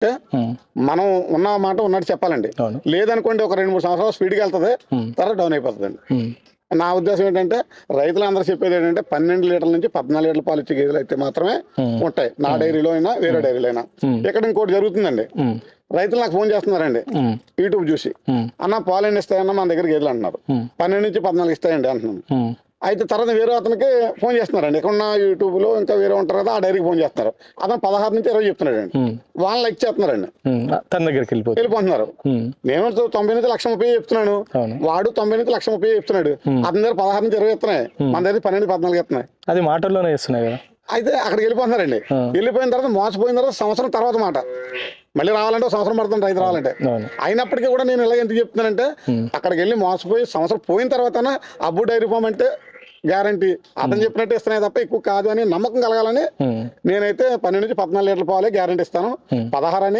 అంటే మనం ఉన్న మాట ఉన్నట్టు చెప్పాలండి. లేదనుకోండి ఒక 2-3 సంవత్సరాలు స్పీడ్గా వెళ్తుంది, తర్వాత డౌన్ అయిపోతుందండి. నా ఉద్దేశం ఏంటంటే రైతులందరూ చెప్పేది ఏంటంటే 12 లీటర్ల నుంచి 14 లీటర్ల పాలు ఇచ్చే గేదెలు అయితే మాత్రమే ఉంటాయి. నా డైరీలో అయినా వేరే డైరీలో అయినా. ఇక్కడ ఇంకోటి జరుగుతుందండి, రైతులు నాకు ఫోన్ చేస్తున్నారండి యూట్యూబ్ చూసి, అన్న పాలు ఎన్ని ఇస్తాయన్నా మన దగ్గర గేదెలు అంటున్నారు, 12 నుంచి 14 ఇస్తాయండి అంటున్నాను. అయితే తర్వాత వేరే అతనికి ఫోన్ చేస్తున్నారండి, ఎక్కడున్న యూట్యూబ్లో ఇంకా వేరే ఉంటారు కదా ఆ డైరీకి ఫోన్ చేస్తున్నారు. అతను 16 నుంచి 20 చెప్తున్నాడండి, వాళ్ళని లైక్ చేస్తున్నారండి, తన దగ్గరికి వెళ్ళిపోతున్నారు. నేను 90 నుంచి 1,30,000 చెప్తున్నాను, వాడు 90 నుంచి 1,30,000 చెప్తున్నాడు. అతని దగ్గర 16 నుంచి 20 ఇస్తున్నాయి, మన దగ్గర 12-14 ఇస్తున్నాయి. అది మాటల్లోనే ఇస్తున్నాయి కదా. అయితే అక్కడికి వెళ్ళిపోతున్నారండి. వెళ్ళిపోయిన తర్వాత మోసపోయిన తర్వాత సంవత్సరం తర్వాత మాట మళ్ళీ రావాలంటే సంవత్సరం పడుతుంది రైతు రావాలంటే. అయినప్పటికీ కూడా నేను ఇలా ఎందుకు చెప్తున్నానంటే, అక్కడికి వెళ్ళి మోసపోయి సంవత్సరం పోయిన తర్వాత అబ్బు డైరీ ఫామ్ అంటే గ్యారంటీ అతను చెప్పినట్టు ఇస్తున్నాయి తప్ప ఎక్కువ కాదు అని నమ్మకం కలగాలని నేనైతే 12 నుంచి 14 లీటర్ల పాలే గ్యారంటీ ఇస్తాను. 16 అని